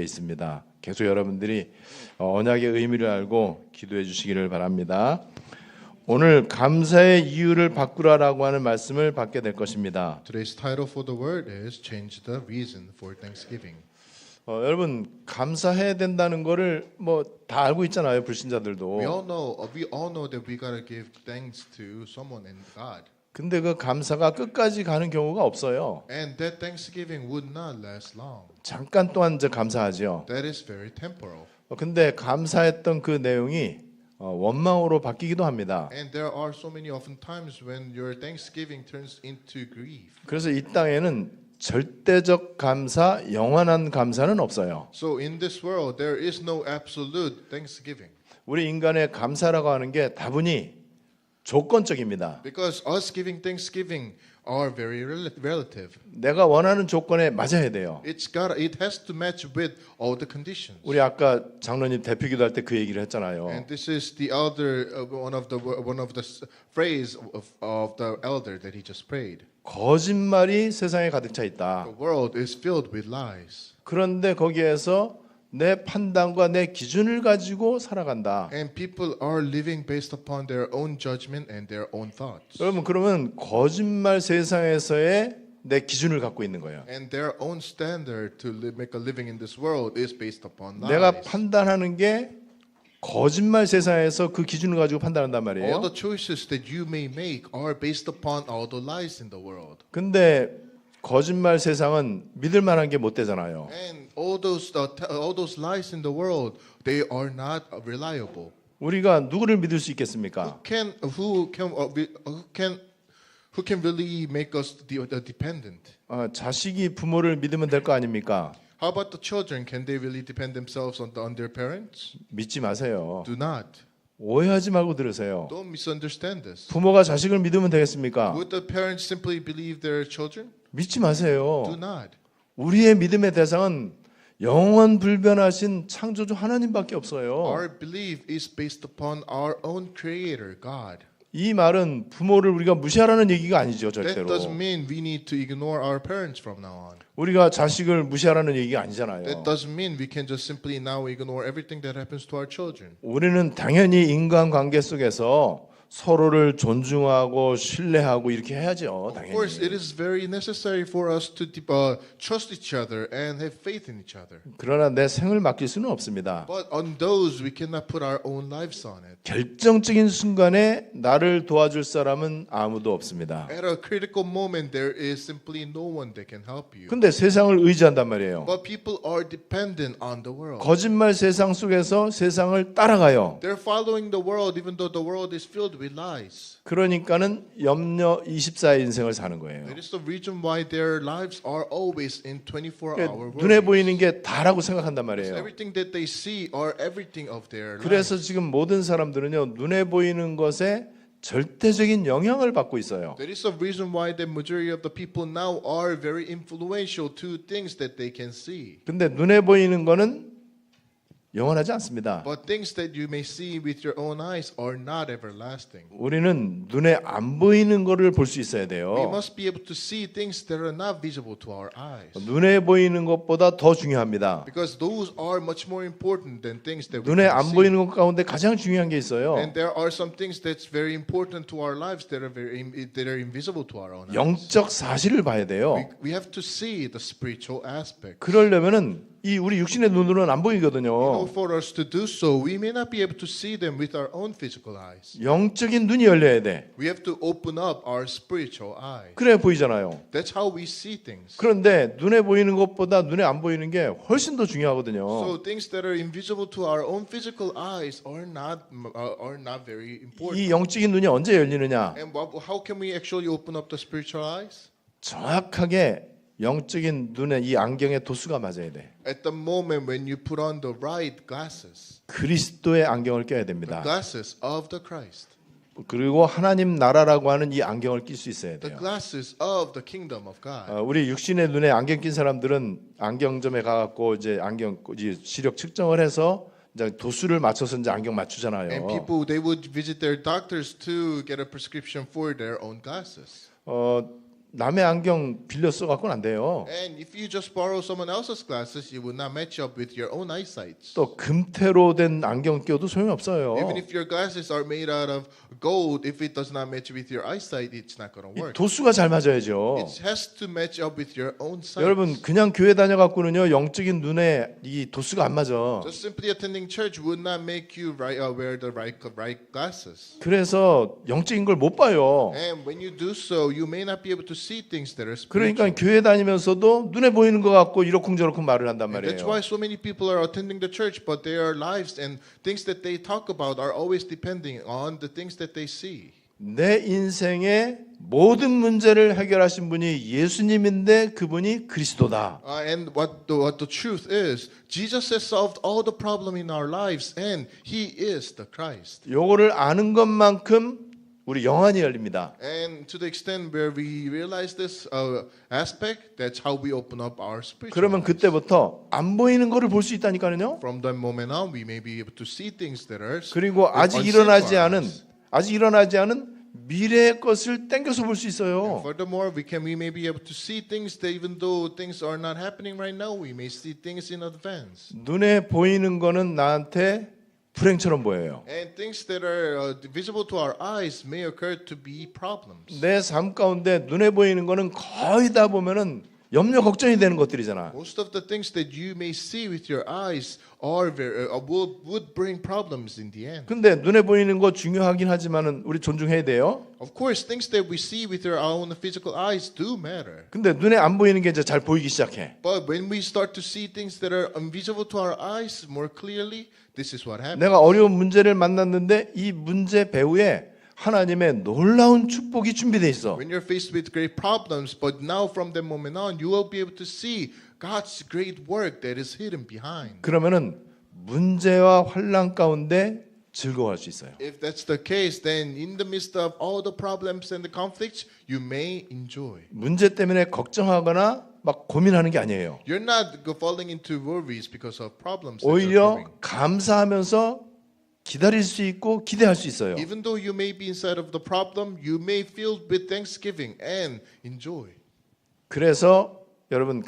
있습니다. 계속 여러분들이 언약의 의미를 알고 기도해 주시기를 바랍니다. 오늘 감사의 이유를 바꾸라라고 하는 말씀을 받게 될 것입니다. Today's title for the word is Change the Reason for Thanksgiving. 여러분 감사해야 된다는 거를 뭐 다 알고 있잖아요. 불신자들도. We all know that we gotta give thanks to someone and God. 근데 그 감사가 끝까지 가는 경우가 없어요. And that Thanksgiving would not last long. 잠깐 동안 이제 감사하죠. That is very temporal. 근데 감사했던 그 내용이 원망으로 바뀌기도 합니다. And there are so many often times when your Thanksgiving turns into grief. 그래서 이 땅에는 절대적 감사, 영원한 감사는 없어요. So in this world there is no absolute Thanksgiving. 우리 인간의 감사라고 하는 게 다분히 조건적입니다. Because us giving Thanksgiving are very relative. 내가 원하는 조건에 맞아야 돼요. It has to match with all the conditions. 우리 아까 장로님 대표기도 할 때 그 얘기를 했잖아요. And this is the elder one of the phrase of the elder that he just prayed. 거짓말이 세상에 가득 차 있다. The world is filled with lies. 그런데 거기에서 내 판단과 내 기준을 가지고 살아간다. And people are living based upon their own judgment and their own thoughts. 여러분 그러면 거짓말 세상에서의 내 기준을 갖고 있는 거예요. And their own standard to make a living in this world is based upon lies. 내가 판단하는 게 거짓말 세상에서 그 기준을 가지고 판단한단 말이에요. All the choices that you may make are based upon all the lies in the world. 근데 거짓말 세상은 믿을 만한 게 못 되잖아요. And all those lies in the world, they are not reliable. 우리가 누구를 믿을 수 있겠습니까? Who can really make us dependent? 자식이 부모를 믿으면 될 거 아닙니까? How about the children? Can they really depend themselves on their parents? 믿지 마세요. Do not. 오해하지 말고 들으세요. Don't misunderstand this. 부모가 자식을 믿으면 되겠습니까? Would the parents simply believe their children? 믿지 마세요. Do not. 우리의 믿음의 대상은 영원 불변하신 창조주 하나님밖에 없어요. Our belief is based upon our own Creator, God. 이 말은 부모를 우리가 무시하라는 얘기가 아니죠, That 절대로. doesn't mean we need to ignore our parents from now on. 우리가 자식을 무시하라는 얘기가 아니잖아요. That doesn't mean we can just simply now ignore everything that happens to our children. 우리는 당연히 인간관계 속에서 서로를 존중하고 신뢰하고 이렇게 해야죠, Of course, it 당연히. is very necessary for us to trust each other and have faith in each other. 그러나 내 생을 맡길 수는 없습니다. But on those, we cannot put our own lives on it. 결정적인 순간에 나를 도와줄 사람은 아무도 없습니다. At a critical moment, there is simply no one that can help you. 근데 세상을 의지한단 말이에요. But people are dependent on the world. 거짓말 세상 속에서 세상을 따라가요. They're following the world even though the world is filled with lies. 그러니까는 염려 24의 인생을 사는 거예요. That is the reason why their lives are always in 24-hour world. 눈에 보이는 게 다라고 생각한단 말이에요. Everything that they see are everything of their lives. 그래서 지금 모든 사람들은요, 눈에 보이는 것에 절대적인 영향을 받고 있어요. That is the reason why the majority of the people now are very influential to things that they can see. 근데 눈에 보이는 거는 영원하지 않습니다. But things that you may see with your own eyes are not everlasting. 우리는 눈에 안 보이는 거를 볼 수 있어야 We 돼요. must be able to see things that are not visible to our eyes. 눈에 보이는 것보다 더 중요합니다. Because those are much more important than things that we 눈에 can 안 see. 보이는 것 가운데 가장 중요한 게 있어요. And there are some things that's very important to our lives that are invisible to our own eyes. 영적 사실을 봐야 돼요. We have to see the spiritual aspect. 그러려면은 이 우리 육신의 눈으로는 안 보이거든요. For us to do so, we may not be able to see them with our own physical eyes. 영적인 눈이 열려야 돼. We have to open up our spiritual eyes. 그래야 보이잖아요. That's how we see things. 그런데 눈에 보이는 것보다 눈에 안 보이는 게 훨씬 더 중요하거든요. So things that are invisible to our own physical eyes are not very important. 이 영적인 눈이 언제 열리느냐? And how can we actually open up the spiritual eyes? 정확하게 영적인 눈에 이 안경의 도수가 맞아야 돼. At the moment when you put on the right glasses, 그리스도의 안경을 껴야 the 됩니다. glasses of the Christ, 그리고 하나님 나라라고 하는 이 안경을 낄 수 있어야 the 돼요. glasses of the kingdom of God. 우리 육신의 눈에 안경 낀 사람들은 안경점에 가갖고 이제 안경 이제 시력 측정을 해서 이제 도수를 맞춰서 이제 안경 맞추잖아요. And people, they would visit their doctors to get a prescription for their own glasses. 남의 안경 빌려 써 갖고는 안 돼요. And if you just borrow someone else's glasses, you will not match up with your own eyesight. 또 금태로 된 안경 껴도 소용이 없어요. Even if your glasses are made out of gold, if it does not match with your eyesight, it's not going to 이 work. 도수가 잘 맞아야죠. It has to match up with your own sight. 여러분 그냥 교회 다녀 갖고는요 영적인 눈에 이 도수가 안 맞아. Just simply attending church would not make you wear the right glasses. 그래서 영적인 걸 못 봐요. And when you do so, you may not be able to see things that are 그러니까 spiritual. 교회 다니면서도 눈에 보이는 것 같고 이러쿵저러쿵 말을 한단 And that's 말이에요. why so many people are attending the church, but their lives and things that they talk about are always depending on the things that they see. 내 인생의 모든 문제를 해결하신 분이 예수님인데 그분이 그리스도다. And what the truth is, Jesus has solved all the problem in our lives, and He is the Christ. 요거를 아는 것만큼 우리 영안이 열립니다. And to the extent where we realize this aspect, that's how we open up our spiritual 그러면 eyes. 그때부터 안 보이는 거를 볼 수 있다니까요. From that moment on, we may be able to see things that are 그리고 아직 unseen to 일어나지 our 않은 eyes. 미래의 것을 땡겨서 볼 수 있어요. Furthermore, we may be able to see things that even though things are not happening right now, we may see things in advance. 눈에 보이는 거는 나한테 불행처럼 보여요. And things that are visible to our eyes may occur to be problems. 내 삶 가운데 눈에 보이는 거는 거의 다 보면은 염려 걱정이 되는 것들이잖아. Most of the things that you may see with your eyes are would bring problems in the end. 근데 눈에 보이는 거 중요하긴 하지만은 우리 존중해야 돼요. Of course, things that we see with our own physical eyes do matter. 근데 눈에 안 보이는 게 이제 잘 보이기 시작해. But when we start to see things that are invisible to our eyes more clearly, this is what happens. 내가 어려운 문제를 만났는데 이 문제 배후에 하나님의 놀라운 축복이 준비돼 있어. When you're faced with great problems, but now from that moment on, you will be able to see God's great work that is hidden behind. 그러면은 문제와 환난 가운데 즐거워할 수 있어요. If that's the case, then in the midst of all the problems and the conflicts, you may enjoy. 문제 때문에 걱정하거나 막 고민하는 게 아니에요. You're not falling into worries because of problems that you're 오히려 having. 감사하면서 기다릴 수 있고 기대할 수 있어요. Even though you may be inside of the problem, you may fill with thanksgiving and enjoy. 그래서 여러분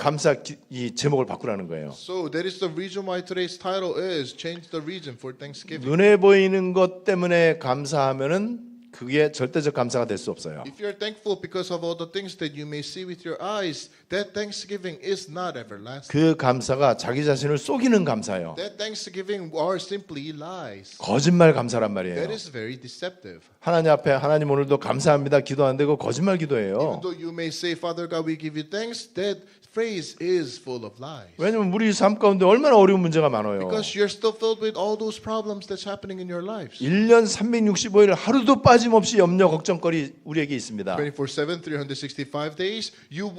이 제목을 바꾸라는 거예요. So that is the reason why today's title is change the reason for thanksgiving. 눈에 보이는 것 때문에 감사하면은 그게 절대적 감사가 될 수 없어요. If you're thankful because of all the things that you may see with your eyes, that thanksgiving is not everlasting. 그 감사가 자기 자신을 속이는 감사예요. That thanksgiving are simply lies. 거짓말 감사란 That 말이에요. is very deceptive. 하나님 앞에 하나님 오늘도 감사합니다 기도하는데 그거 거짓말 Even 기도예요. though you may say, Father God, we give you thanks, that phrase is full of lies. 왜냐면 우리 삶 가운데 얼마나 어려운 문제가 많아요. Because you're still filled with all those problems that's happening in your lives. 1년 365일 하루도 빠짐없이 염려 걱정거리 우리에게 있습니다. 24/7, 365 days, you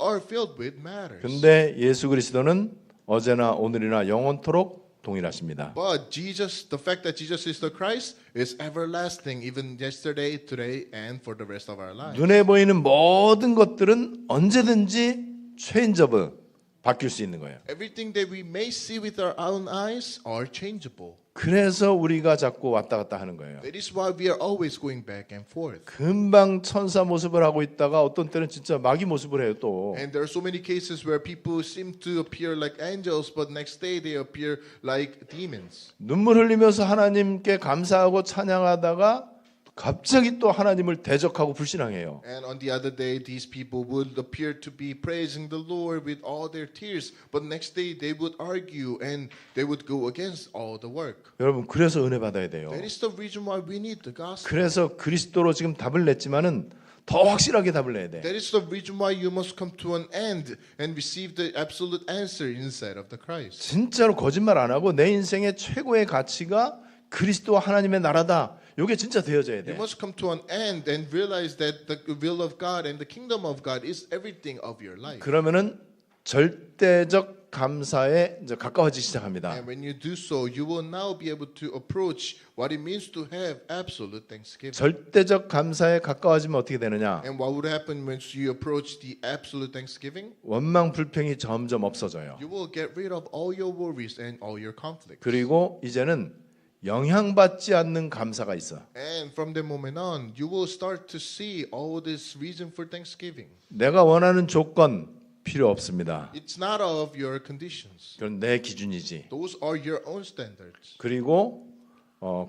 are filled with matters. 근데 예수 그리스도는 어제나 오늘이나 영원토록 동일하십니다. But Jesus, the fact that Jesus is the Christ is everlasting, even yesterday, today, and for the rest of our lives. 눈에 보이는 모든 것들은 언제든지 체인저블 바뀔 수 있는 거예요. Everything that we may see with our own eyes are changeable. 그래서 우리가 자꾸 왔다 갔다 하는 거예요. That is why we are always going back and forth. 금방 천사 모습을 하고 있다가 어떤 때는 진짜 마귀 모습을 해요 또. And there are so many cases where people seem to appear like angels, but next day they appear like demons. 눈물 흘리면서 하나님께 감사하고 찬양하다가 갑자기 또 하나님을 대적하고 불신앙해요. And on the other day, these people would appear to be praising the Lord with all their tears, but next day they would argue and they would go against all the work. 여러분 그래서 은혜 받아야 돼요. That is the reason why we need the gospel. 그래서 그리스도로 지금 답을 냈지만은 더 확실하게 답을 내야 돼. That is the reason why you must come to an end and receive the absolute answer inside of the Christ. 진짜로 거짓말 안 하고 내 인생의 최고의 가치가 그리스도와 하나님의 나라다. 이게 진짜 되어져야 You 돼. must come to an end and realize that the will of God and the kingdom of God is everything of your life. 그러면은 절대적 감사에 이제 가까워지기 시작합니다. And when you do so, you will now be able to approach what it means to have absolute thanksgiving. 절대적 감사에 가까워지면 어떻게 되느냐? And what would happen when you approach the absolute thanksgiving? 원망 불평이 점점 없어져요. You will get rid of all your worries and all your conflicts. 그리고 이제는 영향받지 않는 감사가 있어. And from that moment on, you will start to see all this reason for thanksgiving. 내가 원하는 조건 필요 없습니다. It's not of your conditions. 그건 내 기준이지. Those are your own standards. 그리고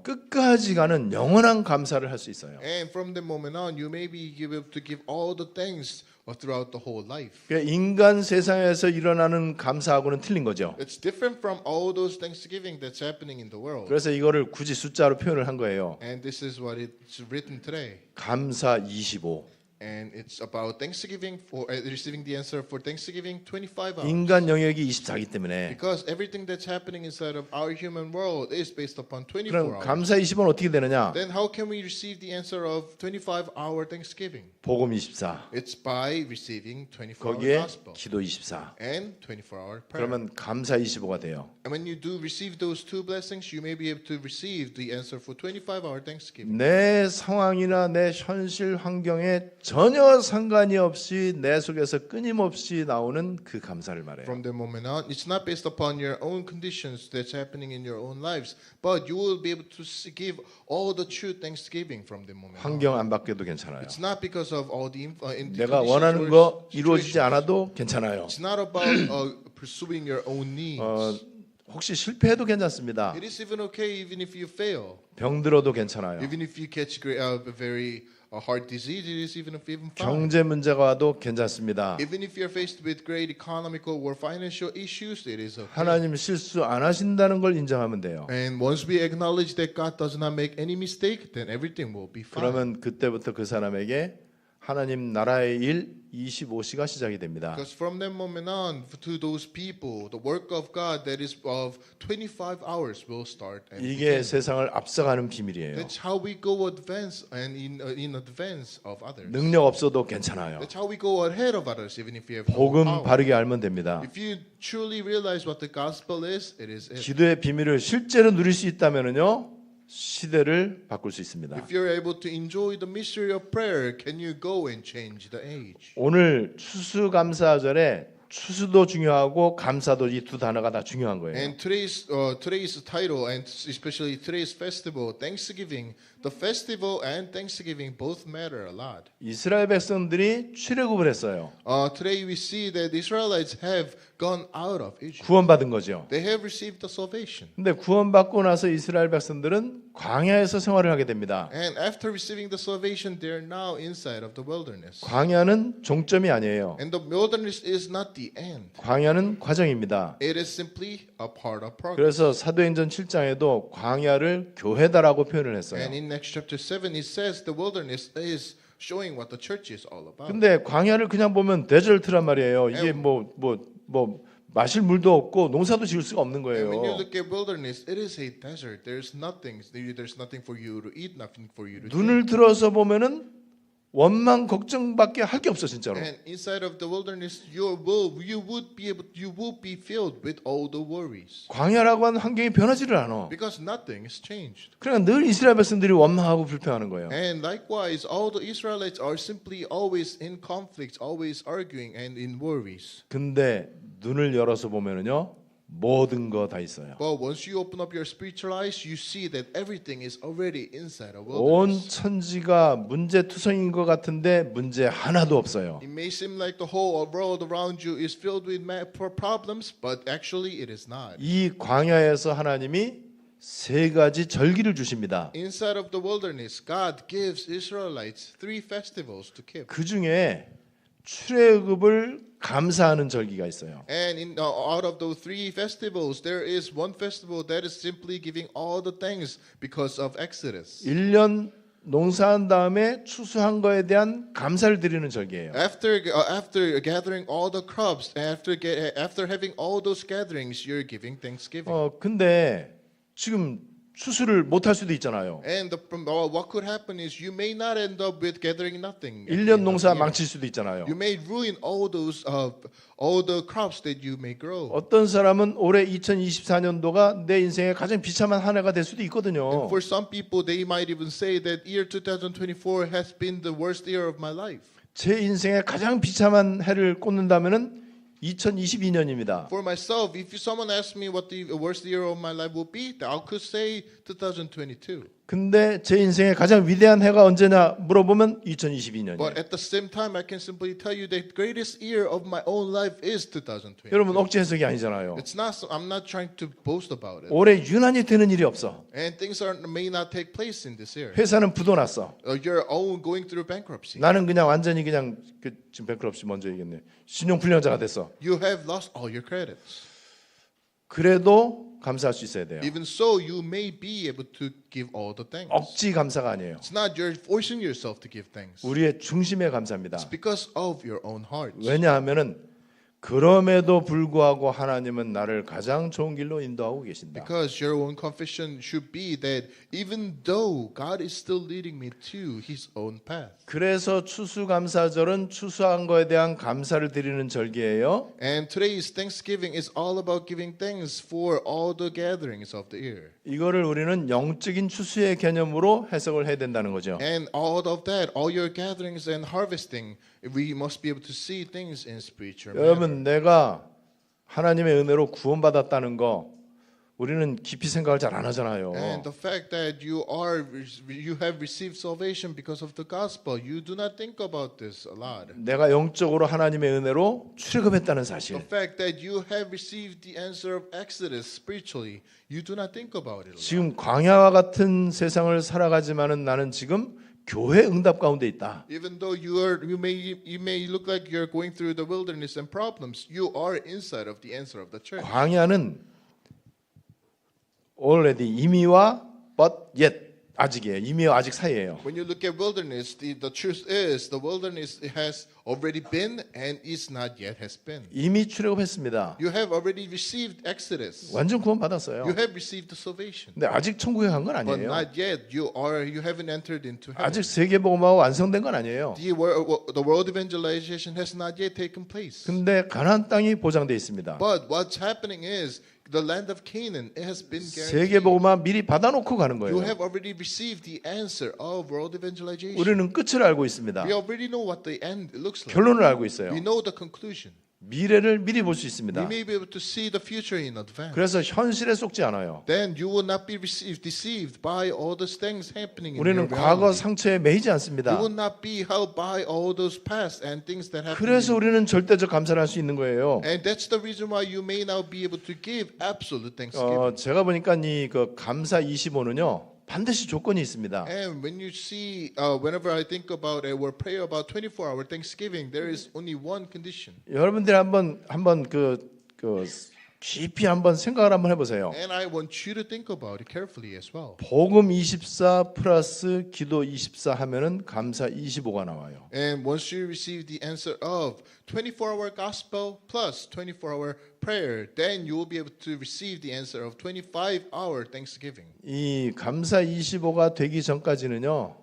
끝까지 가는 영원한 감사를 할 수 있어요. And from that moment on, you may be able to give all the thanks throughout the whole life. 그러니까 인간 세상에서 일어나는 감사하고는 틀린 거죠. It's different from all those thanksgiving that's happening in the world. 그래서 이거를 굳이 숫자로 표현을 한 거예요. And this is what it's written today. 감사 25. And it's about thanksgiving for receiving the answer for thanksgiving 25 hours. 인간 영역이 24이기 때문에 Because everything that's happening inside of our human world is based upon 24 그럼 hours. 감사 20은 어떻게 되느냐? Then how can we receive the answer of 25-hour thanksgiving? 복음 24. It's by receiving 24-hour 거기에 gospel 기도 24. and 24-hour prayer. 그러면 감사 25가 돼요. And when you do receive those two blessings, you may be able to receive the answer for 25-hour thanksgiving. 내 상황이나 내 현실 환경에 전혀 상관이 없이 내 속에서 끊임없이 나오는 그 감사를 말해요. From the moment on, it's not based upon your own conditions that's happening in your own lives, but you will be able to give all the true thanksgiving from the moment on. 환경 안 바뀌어도 괜찮아요. It's not because of all the 내가 conditions 원하는 or 거 이루어지지 situations. 않아도 괜찮아요. It's not about pursuing your own needs. 혹시 실패해도 괜찮습니다. It is even okay even if you fail, 병들어도 괜찮아요. even if you catch a very heart disease. It is even fine. 경제 문제가 와도 괜찮습니다. Even if you're faced with great economical or financial issues, it is okay. 하나님 실수 안 하신다는 걸 인정하면 돼요. And once we acknowledge that God does not make any mistake, then everything will be fine. 그러면 그때부터 그 사람에게 하나님 나라의 일 25시가 시작이 됩니다. Because from that moment on, to those people, the work of God that is of 25 hours will start. And 이게 begin. 세상을 앞서가는 비밀이에요. That's how we go advance and in advance of others. 능력 없어도 괜찮아요. That's how we go ahead of others, even if you have no 복음 power. 바르게 알면 됩니다. If you truly realize what the gospel is, it is it. 기도의 비밀을 실제로 누릴 수 있다면요 시대를 바꿀 수 있습니다. If you're able to enjoy the mystery of prayer, can you go and change the age? 오늘 추수감사절에 추수도 중요하고 감사도 이 두 단어가 다 중요한 거예요. And today's title, and especially today's festival, Thanksgiving, the festival and Thanksgiving both matter a lot. 이스라엘 백성들이 출애굽을 했어요. Today we see that the Israelites have gone out of Egypt. 구원받은 거죠. They have received the salvation. 근데 구원받고 나서 이스라엘 백성들은 광야에서 생활을 하게 됩니다. And after receiving the salvation, they are now inside of the wilderness. 광야는 종점이 아니에요. And the wilderness is not the end. 광야는 과정입니다. It is simply a part of progress. 그래서 사도행전 7장에도 광야를 교회다라고 표현을 했어요. And in Acts chapter 7, it says the wilderness is showing what the church is all about. 근데 광야를 그냥 보면 데절트란 말이에요. 이게 뭐 마실 물도 없고 농사도 지을 수가 없는 And when you 거예요. look at wilderness, it is a desert. There's nothing for you to eat, nothing for you to drink. 눈을 들어서 보면은 원망 걱정밖에 할 게 없어 진짜로. And inside of the wilderness, you will be filled with all the worries 광야라고 하는 환경이 변하지를 않아. because nothing is changed. 그러니까 늘 이스라엘 백성들이 원망하고 불평하는 거예요. And likewise, all the Israelites are simply always in conflicts, always arguing and in worries. 근데 눈을 열어서 보면은요 모든 거 다 있어요. But once you open up your spiritual eyes, you see that everything is already inside a 온 wilderness. 천지가 문제투성인 것 같은데 문제 하나도 없어요. It may seem like the whole world around you is filled with problems, but actually it is not. 이 광야에서 하나님이 세 가지 절기를 주십니다. Inside of the wilderness, God gives Israelites 3 festivals to keep. 그 중에 출애굽을 감사하는 절기가 있어요. And out of those 3 festivals, there is one festival that is simply giving all the thanks because of Exodus. 1년 농사한 다음에 추수한 거에 대한 감사를 드리는 절기예요. After gathering all the crops, after having all those gatherings, you're giving thanksgiving. 근데 지금 추수를 못 할 수도 있잖아요. And what could happen is you may not end up with gathering nothing. 1년 농사 망칠 수도 있잖아요. You may ruin all the crops that you may grow. 어떤 사람은 올해 2024년도가 내 인생의 가장 비참한 한 해가 될 수도 있거든요. For some people, they might even say that year 2024 has been the worst year of my life. 제 인생의 가장 비참한 해를 꽂는다면은 2022년입니다. For myself, if someone asks me what the worst year of my life will be, I could say 2022. 근데 제 인생의 가장 위대한 해가 언제냐 물어보면 2022년이에요. But at the same time, I can simply tell you the greatest year of my own life is 2022. 여러분 억지 해석이 아니잖아요. It's not. I'm not trying to boast about it. 올해 유난히 되는 일이 없어. And things may not take place in this year. 회사는 부도 났어. You're all going through bankruptcy. 나는 그냥 완전히 그냥 지금 뱅크럽시 먼저 얘기했네. 신용불량자가 됐어. You have lost all your credits. 그래도 감사할 수 있어야 돼요. Even so, you may be able to give all the thanks. 억지 감사가 아니에요. It's not you're forcing yourself to give thanks. 우리의 중심의 감사입니다. It's because of your own heart. 왜냐하면은 그럼에도 불구하고 하나님은 나를 가장 좋은 길로 인도하고 계신다. Because your own confession should be that even though God is still leading me to His own path. 그래서 추수감사절은 추수한 거에 대한 감사를 드리는 절기예요. And today's Thanksgiving is all about giving thanks for all the gatherings of the year. 이거를 우리는 영적인 추수의 개념으로 해석을 해야 된다는 거죠. And all of that, all your gatherings and harvesting, we must be able to see things in spiritual manner. 여러분 내가 하나님의 은혜로 구원받았다는 거 우리는 깊이 생각을 잘 안 하잖아요. And the fact that you have received salvation because of the gospel, you do not think about this a lot. 내가 영적으로 하나님의 은혜로 출애굽했다는 사실. The fact that you have received the answer of Exodus spiritually, you do not think about it a lot. 지금 광야와 같은 세상을 살아가지만은 나는 지금 교회 응답 가운데 있다. Even though you may look like you're going through the wilderness and problems, you are inside of the answer of the church. 광야는 already 이미와 but yet 아직이에요. 이미와 아직 사이예요. When you look at wilderness, the truth is the wilderness has already been and is not yet has been. 이미 출애굽했습니다. You have already received Exodus. 완전 구원 받았어요. You have received the salvation. 근데 아직 천국에 간 건 But 아니에요. not yet. You haven't entered into heaven. 아직 세계복음화가 완성된 건 아니에요. The world evangelization has not yet taken place. 근데 가나안 땅이 보장돼 있습니다. But what's happening is the land of Canaan it has been guaranteed. 세계복음화 미리 받아놓고 가는 You 거예요. have already received the answer of world evangelization. 우리는 끝을 알고 있습니다. We already know what the end looks like. 결론을 알고 있어요. We know the conclusion. 미래를 미리 볼 수 We 있습니다. may be able to see the future in advance. 그래서 현실에 속지 않아요. Then you will not be deceived by all those things happening in your 우리는 과거 reality. 상처에 매이지 You 않습니다. will not be held by all those past and things that happen. 그래서 우리는 절대적 감사를 할 수 있는 거예요. And that's the reason why you may now be able to give absolute thanksgiving. 제가 보니까 이 그 감사 25는요 반드시 조건이 있습니다. And when you see, whenever I think about it, or pray about 24-hour Thanksgiving, there is only one condition. 여러분들이 한번 그 깊이 한번 생각을 한번 해보세요. And I want you to think about it carefully as well. 복음 24 플러스 기도 24 하면은 감사 25가 나와요. And once you receive the answer of 24-hour gospel plus 24-hour prayer, then you will be able to receive the answer of 25-hour Thanksgiving. 이 감사 25가 되기 전까지는요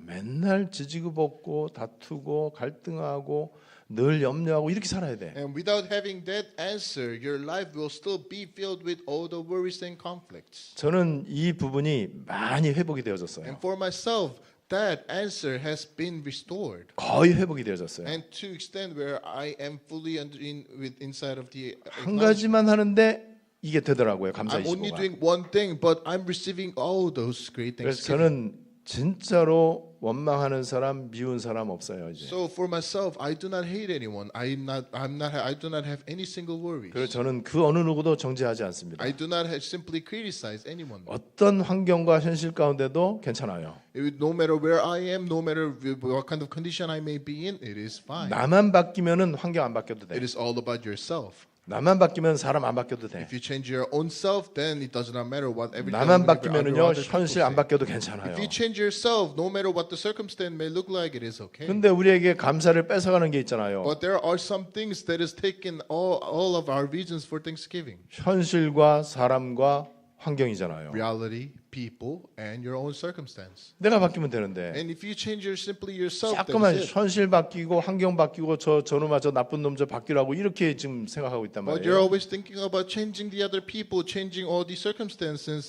맨날 지지고 볶고 다투고 갈등하고 늘 염려하고 이렇게 살아야 돼. And without having that answer, your life will still be filled with all the worries and conflicts. 저는 이 부분이 많이 회복이 되어졌어요. And for myself, that answer has been restored. 거의 회복이 되어졌어요. And to extent where I am fully inside of the 한 가지만 하는데 이게 되더라고요. 감사 I'm only 25가. doing one thing, but I'm receiving all those great 그래서 things. 저는 진짜로 원망하는 사람, 미운 사람 없어요 이제. So for myself, I do not hate anyone. I do not have any single worries. 그래서 저는 그 어느 누구도 정죄하지 않습니다. I do not simply criticize anyone. 어떤 환경과 현실 가운데도 괜찮아요. No matter where I am, no matter what kind of condition I may be in, it is fine. 나만 바뀌면은 환경 안 바뀌어도 돼. It is all about yourself. 나만 바뀌면 사람 안 바뀌어도 돼. If you change your own self, then it does not matter what 나만 바뀌면은요 현실 안 바뀌어도 괜찮아요. If you change yourself, no matter what the circumstance may look like, it is okay. 근데 우리에게 감사를 뺏어가는 게 있잖아요. But there are some things that is taken all of our reasons for Thanksgiving. 현실과 사람과 환경이잖아요. Reality, people and your own circumstance. 내가 바뀌면 되는데 And if you change simply yourself, that 자꾸만 is it. 현실 바뀌고 환경 바뀌고 저놈아 저 나쁜 놈 저 바뀌라고 이렇게 지금 생각하고 있단 But you're 말이에요. always thinking about changing the other people, changing all the circumstances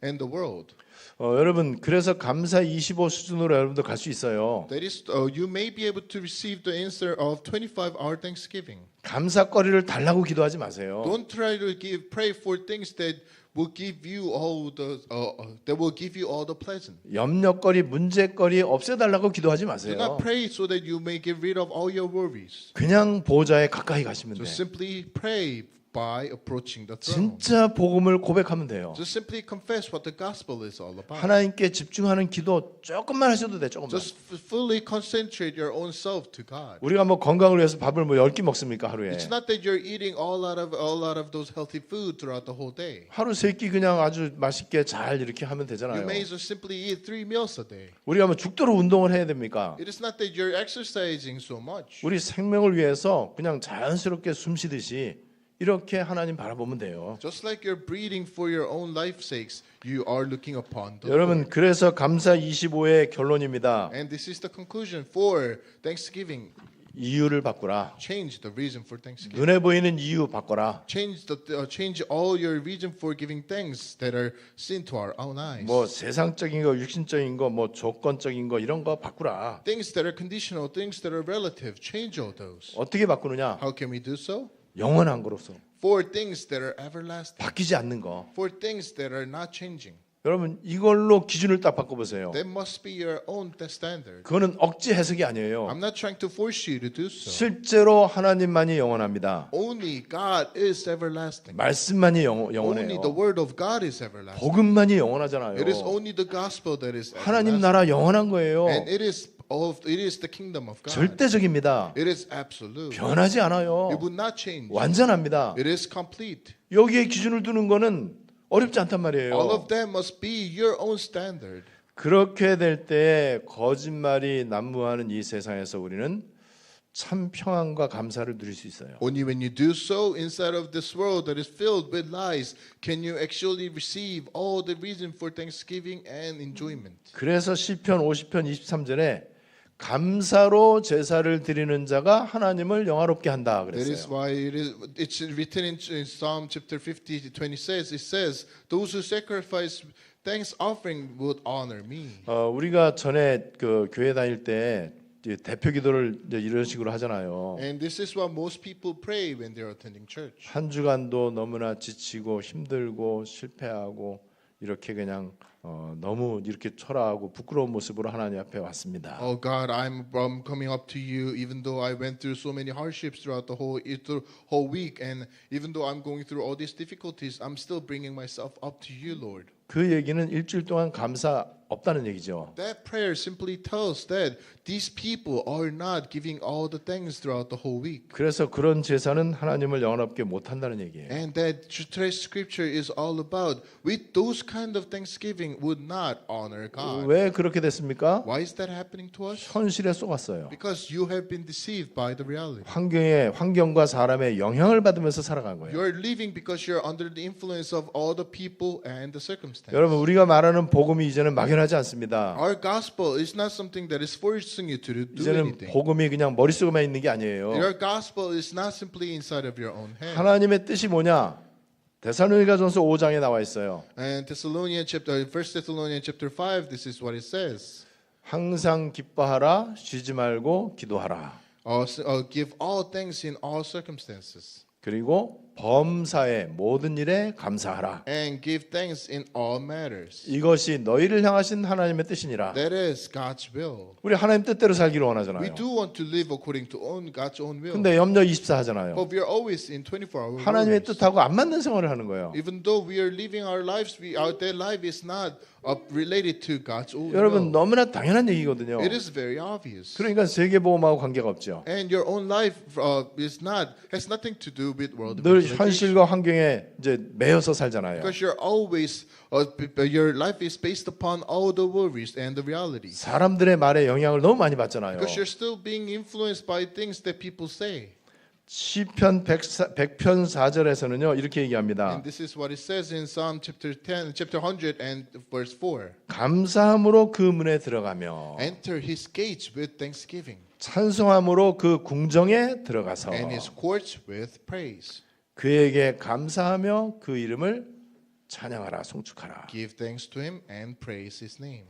and the world. 여러분 그래서 감사 25 수준으로 여러분도 갈 수 있어요. That is, you may be able to receive the answer of 25-hour Thanksgiving. 감사거리를 달라고 기도하지 마세요. Don't try to pray for things that will give you all the pleasant. 염려거리, 문제거리 없애달라고 기도하지 Do 마세요. not pray so that you may get rid of all your worries. 그냥 보좌에 가까이 가시면 Just 돼. simply pray by approaching the throne. 진짜 복음을 고백하면 돼요. Just simply confess what the gospel is all about. 하나님께 집중하는 기도 조금만 하셔도 돼. 조금만. Just fully concentrate your own self to God. 우리가 뭐 건강을 위해서 밥을 뭐 10끼 먹습니까 하루에? It's not that you're eating all out of those healthy food throughout the whole day. 하루 3끼 그냥 아주 맛있게 잘 이렇게 하면 You 되잖아요. may as well simply eat 3 meals a day. 우리가 뭐 죽도록 운동을 해야 됩니까? It is not that you're exercising so much. 우리 생명을 위해서 그냥 자연스럽게 숨 쉬듯이 이렇게 하나님 바라보면 돼요. Just like you're breathing for your own life's sakes, you are looking upon the 여러분 Lord. 그래서 감사 25의 결론입니다. And this is the conclusion for Thanksgiving. 이유를 바꾸라. Change the reason for Thanksgiving. 눈에 보이는 이유 바꿔라. Change all your reason for giving thanks that are seen to our own eyes. 뭐 세상적인 거, 육신적인 거, 뭐 조건적인 거 이런 거 바꾸라. Things that are conditional, things that are relative, change all those. 어떻게 바꾸느냐? How can we do so? 영원한 거로서 For things that are everlasting. 바뀌지 않는 거. For things that are not changing. 여러분 이걸로 기준을 딱 바꿔보세요. That must be your own standard. 그거는 억지 해석이 아니에요. I'm not trying to force you to do so. 실제로 하나님만이 영원합니다. Only God is everlasting. 말씀만이 Only 영원해요. the word of God is everlasting. 복음만이 영원하잖아요. It is only the gospel that is 하나님 everlasting. 나라 영원한 거예요. And it is the kingdom of God. 절대적입니다. It is absolute. 변하지 않아요. It would not change. 완전합니다. It is complete. 여기에 기준을 두는 거는 어렵지 않단 말이에요. All of them must be your own standard. 그렇게 될 때 거짓말이 난무하는 이 세상에서 우리는 참 평안과 감사를 누릴 수 있어요. Only when you do so inside of this world that is filled with lies can you actually receive all the reason for thanksgiving and enjoyment. 그래서 시편 50편 23절에 감사로 제사를 드리는 자가 하나님을 영화롭게 한다 That is 그랬어요. why it's written in Psalm chapter 50:20 it says those who sacrifice thanks offering would honor me. 우리가 전에 그 교회 다닐 때 이제 대표 기도를 이제 이런 식으로 하잖아요. And this is what most people pray when they're attending church. 한 주간도 너무나 지치고 힘들고 실패하고 이렇게 그냥 너무 이렇게 초라하고 부끄러운 모습으로 하나님 앞에 왔습니다. Oh God, I'm coming up to you even though I went through so many hardships throughout the whole week and even though I'm going through all these difficulties, I'm still bringing myself up to you, Lord. 그 얘기는 일주일 동안 감사 없다는 얘기죠. That prayer simply tells that these people are not giving all the thanks throughout the whole week. 그래서 그런 제사는 하나님을 영원롭게 못 한다는 얘기예요. And that scripture is all about with those kind of thanksgiving would not honor God. 왜 그렇게 됐습니까? Why is that happening to us? 현실에 속았어요. Because you have been deceived by the reality. 환경과 사람의 영향을 받으면서 살아간 거예요. You're living because you're under the influence of all the people and the circumstances. 여러분 우리가 말하는 복음이 이제는 막연하지 않습니다. Our gospel is not something that is forcing you to do 이제는 anything. 복음이 그냥 머릿속에만 있는 게 아니에요. Your gospel is not simply inside of your own head. 하나님의 뜻이 뭐냐? 데살로니가전서 5장에 나와 있어요. And 1 Thessalonians chapter 5, this is what it says. 항상 기뻐하라, 쉬지 말고 기도하라. Give all thanks in all circumstances. 그리고 범사의 모든 일에 감사하라. And give thanks in all matters. 이것이 너희를 향하신 하나님의 뜻이니라. That is God's will. 우리 하나님 뜻대로 살기를 We 원하잖아요. do want to live according to God's own will. 근데 염려 24 하잖아요. But we are always in 24-hour 하나님의 worries. 뜻하고 안 맞는 생활을 하는 거예요. Even though we are living our lives, their life is not related to God's own 여러분 will. 너무나 당연한 얘기거든요. It is very obvious. 그러니까 세계보험하고 관계가 없죠. And your own life has nothing to do with world 늘 evangelization. 현실과 환경에 이제 매여서 살잖아요. Because you're always your life is based upon all the worries and the realities. 사람들의 말에 영향을 너무 많이 받잖아요. Because you're still being influenced by things that people say. 시편 100편 4절에서는요 이렇게 얘기합니다. And this is what it says in Psalm chapter 100 and verse 4. 감사함으로 그 문에 들어가며 Enter his gates with thanksgiving 찬송함으로 그 궁정에 들어가서 and his courts with praise. 그에게 감사하며 그 이름을 찬양하라 송축하라. Give thanks to him and praise his name.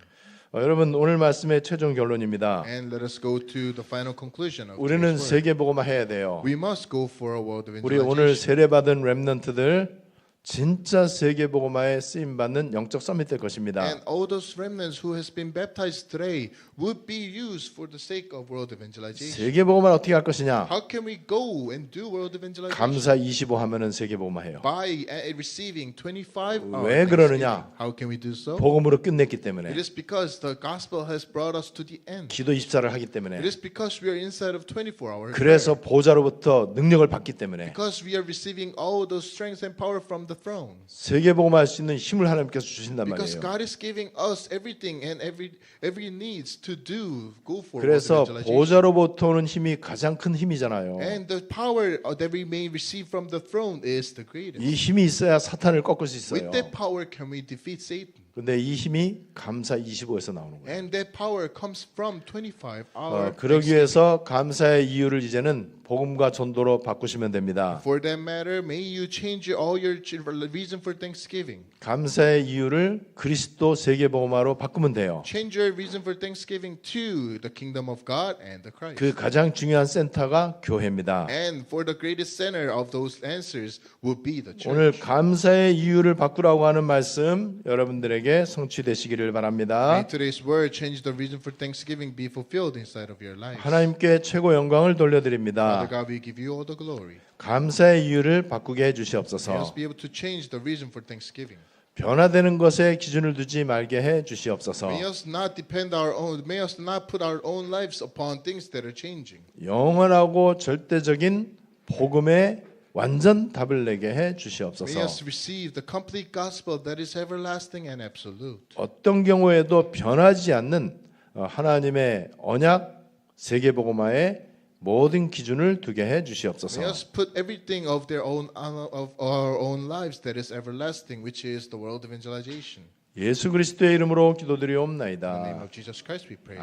여러분 오늘 말씀의 최종 결론입니다. And let us go to the final conclusion of 우리는 today's word. 세계복음화 해야 돼요. We must go for a world of 우리 오늘 evangelization. 세례받은 렘넌트들 진짜 세계복음화에 쓰임 받는 영적 서밋 될 것입니다. And all those remnants who has been baptized today would be used for the sake of world evangelization. 세계복음화 어떻게 할 것이냐? How can we go and do world evangelization? 감사 25 하면은 세계복음화해요. By receiving 25 왜 그러느냐? How can we do so? 복음으로 끝냈기 It 때문에, is because the gospel has brought us to the end. 기도 24를 하기 때문에, It is because we are inside of 24 hours. 그래서 보좌로부터 능력을 받기 때문에 Because we are receiving all those strength and power from the throne. 세계복음화할 수 있는 힘을 하나님께서 주신단 Because 말이에요. God is giving us everything and every needs to do go for 그래서 evangelization. 보좌로부터 오는 힘이 가장 큰 힘이잖아요. And the power that we may receive from the throne is the greatest. 이 힘이 있어야 사탄을 꺾을 수 있어요. With that power can we defeat Satan. 근데 이 힘이 감사 25에서 나오는 거예요. And that power comes from 25 hour. 그러기 위해서 감사의 이유를 이제는 복음과 전도로 바꾸시면 됩니다. For that matter, may you change all your reason for thanksgiving. 감사의 이유를 그리스도 세계복음화로 바꾸면 돼요. Change your reason for thanksgiving to the kingdom of God and the Christ. 그 가장 중요한 센터가 교회입니다. And for the greatest center of those answers will be the church. 오늘 감사의 이유를 바꾸라고 하는 말씀 여러분들에게 성취되시기를 바랍니다. May today's word change the reason for thanksgiving be fulfilled inside of your lives. 하나님께 최고 영광을 돌려드립니다. Father God, we give you all the glory. 감사의 이유를 바꾸게 May us 해주시옵소서. be able to change the reason for thanksgiving. 변화되는 것에 기준을 두지 말게 해주시옵소서. May us not may us not put our own lives upon things that are changing. 영원하고 절대적인 복음의 완전 답을 내게 해 May 주시옵소서. us receive the complete gospel that is everlasting and absolute. 어떤 경우에도 변하지 않는 하나님의 언약 세계복음화의 모든 기준을 두게 해 May 주시옵소서. us put everything of our own lives that is everlasting, which is the world evangelization. 예수 그리스도의 이름으로 In the name 기도드리옵나이다. of Jesus Christ, we pray.